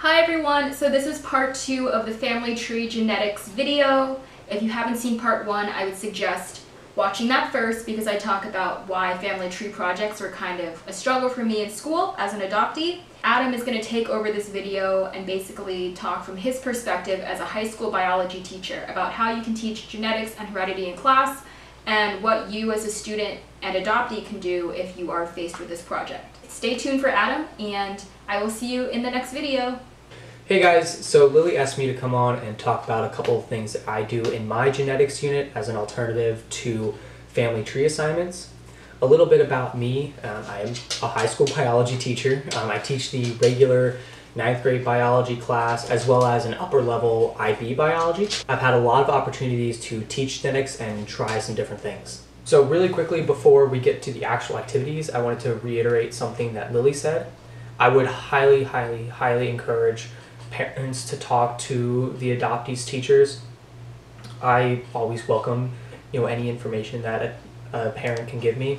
Hi everyone, so this is part 2 of the family tree genetics video. If you haven't seen part 1, I would suggest watching that first because I talk about why family tree projects were kind of a struggle for me in school as an adoptee. Adam is going to take over this video and basically talk from his perspective as a high school biology teacher about how you can teach genetics and heredity in class and what you as a student and adoptee can do if you are faced with this project. Stay tuned for Adam and I will see you in the next video. Hey guys, so Lily asked me to come on and talk about a couple of things that I do in my genetics unit as an alternative to family tree assignments. A little bit about me, I am a high school biology teacher. I teach the regular 9th grade biology class as well as an upper level IB biology. I've had a lot of opportunities to teach genetics and try some different things. So really quickly before we get to the actual activities, I wanted to reiterate something that Lily said. I would highly encourage parents to talk to the adoptees' teachers. I always welcome, any information that a parent can give me.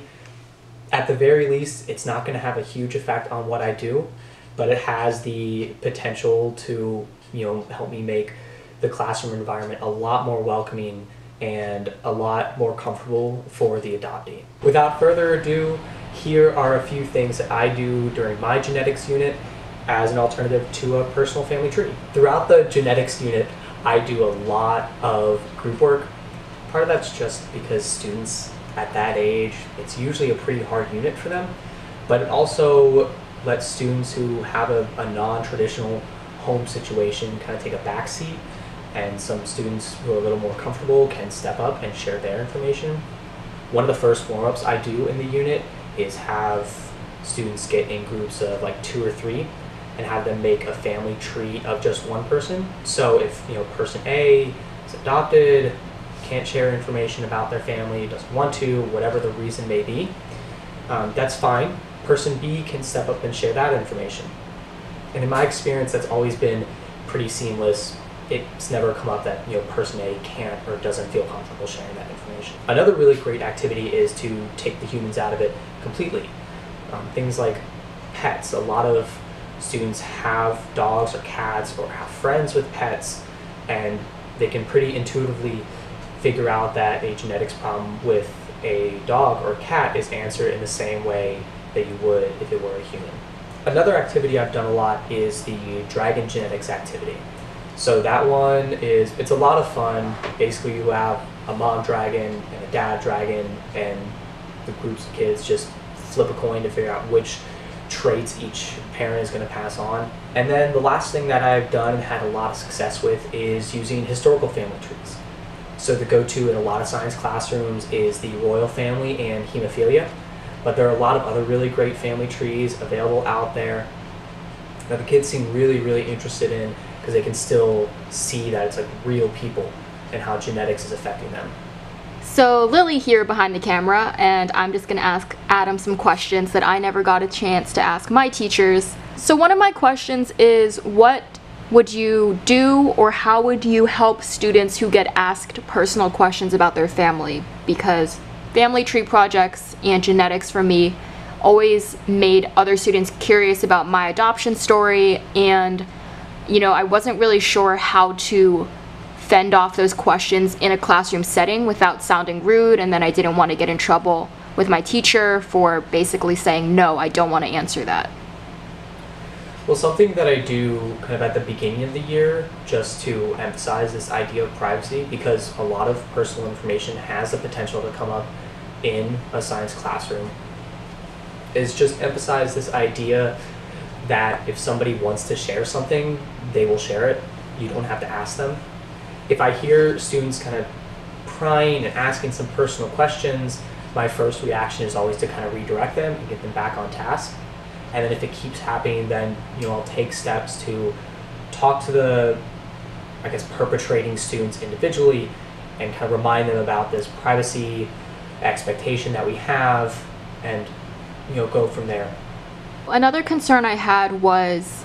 At the very least, it's not going to have a huge effect on what I do, but it has the potential to, help me make the classroom environment a lot more welcoming and a lot more comfortable for the adoptee. Without further ado, here are a few things that I do during my genetics unit as an alternative to a personal family tree. Throughout the genetics unit, I do a lot of group work. Part of that's just because students at that age, it's usually a pretty hard unit for them, but it also lets students who have a non-traditional home situation kind of take a back seat, and some students who are a little more comfortable can step up and share their information. One of the first warm-ups I do in the unit is have students get in groups of like 2 or 3 and have them make a family tree of just one person. So if person A is adopted, can't share information about their family, doesn't want to, whatever the reason may be, that's fine. Person B can step up and share that information. And in my experience, that's always been pretty seamless. It's never come up that person A can't or doesn't feel comfortable sharing that information. Another really great activity is to take the humans out of it completely. Things like pets. A lot of students have dogs or cats or have friends with pets, and they can pretty intuitively figure out that a genetics problem with a dog or cat is answered in the same way that you would if it were a human. Another activity I've done a lot is the dragon genetics activity. So that one it's a lot of fun. Basically you have a mom dragon and a dad dragon, and the groups of kids just flip a coin to figure out which traits each parent is going to pass on. And then the last thing that I've done and had a lot of success with is using historical family trees. So the go-to in a lot of science classrooms is the royal family and hemophilia, but there are a lot of other really great family trees available out there that the kids seem really interested in because they can still see that it's like real people and how genetics is affecting them. So Lily here behind the camera, and I'm just going to ask Adam some questions that I never got a chance to ask my teachers. So one of my questions is, what would you do or how would you help students who get asked personal questions about their family? Because family tree projects and genetics for me always made other students curious about my adoption story, and I wasn't really sure how to fend off those questions in a classroom setting without sounding rude, and then I didn't want to get in trouble with my teacher for basically saying, no, I don't want to answer that. Well, something that I do kind of at the beginning of the year just to emphasize this idea of privacy, because a lot of personal information has the potential to come up in a science classroom, is just emphasize this idea that if somebody wants to share something, they will share it. You don't have to ask them. If I hear students kind of prying and asking some personal questions, my first reaction is always to kind of redirect them and get them back on task. And then if it keeps happening, then I'll take steps to talk to the, perpetrating students individually and kind of remind them about this privacy expectation that we have, and go from there. Another concern I had was,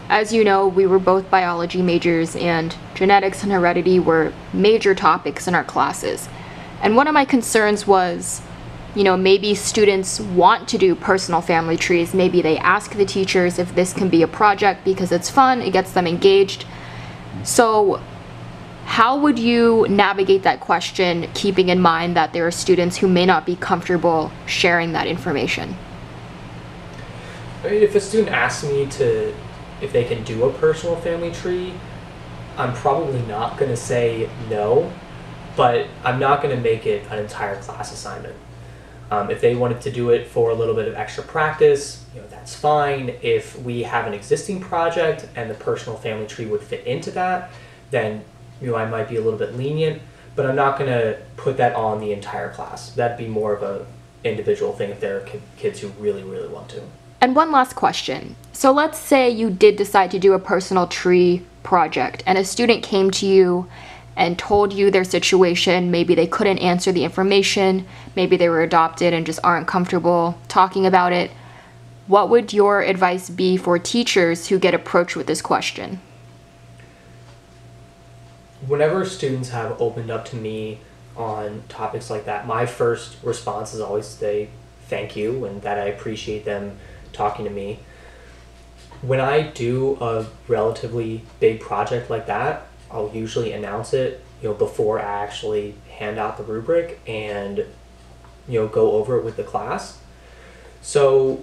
as you know, we were both biology majors and genetics and heredity were major topics in our classes. And one of my concerns was You know, maybe students want to do personal family trees. Maybe they ask the teachers if this can be a project because it's fun, it gets them engaged. So how would you navigate that question, keeping in mind that there are students who may not be comfortable sharing that information? I mean, if a student asks me if they can do a personal family tree, I'm probably not going to say no, but I'm not going to make it an entire class assignment. If they wanted to do it for a little bit of extra practice, that's fine. If we have an existing project and the personal family tree would fit into that, then I might be a little bit lenient, but I'm not going to put that on the entire class. That'd be more of a individual thing if there are kids who really, really want to. And one last question. So let's say you did decide to do a personal tree project and a student came to you and told you their situation. Maybe they couldn't answer the information, maybe they were adopted and just aren't comfortable talking about it. What would your advice be for teachers who get approached with this question? Whenever students have opened up to me on topics like that, my first response is always to say thank you and that I appreciate them talking to me. When I do a relatively big project like that, I'll usually announce it, before I actually hand out the rubric and, go over it with the class. So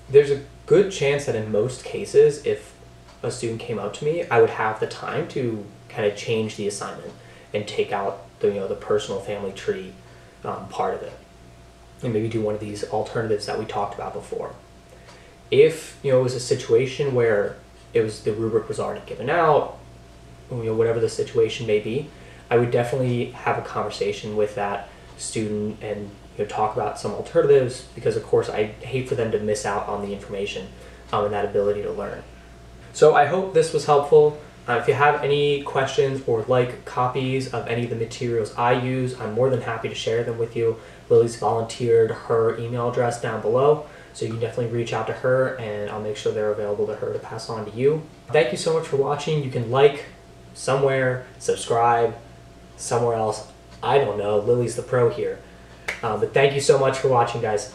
there's a good chance that in most cases, if a student came up to me, I would have the time to kind of change the assignment and take out the personal family tree part of it, and maybe do one of these alternatives that we talked about before. If it was a situation where the rubric was already given out, whatever the situation may be, I would definitely have a conversation with that student and talk about some alternatives, because of course I hate for them to miss out on the information and that ability to learn. So I hope this was helpful. If you have any questions or like copies of any of the materials I use, I'm more than happy to share them with you. Lily's volunteered her email address down below, so you can definitely reach out to her and I'll make sure they're available to her to pass on to you. Thank you so much for watching. You can like somewhere, subscribe somewhere else. I don't know, Lily's the pro here. But thank you so much for watching, guys.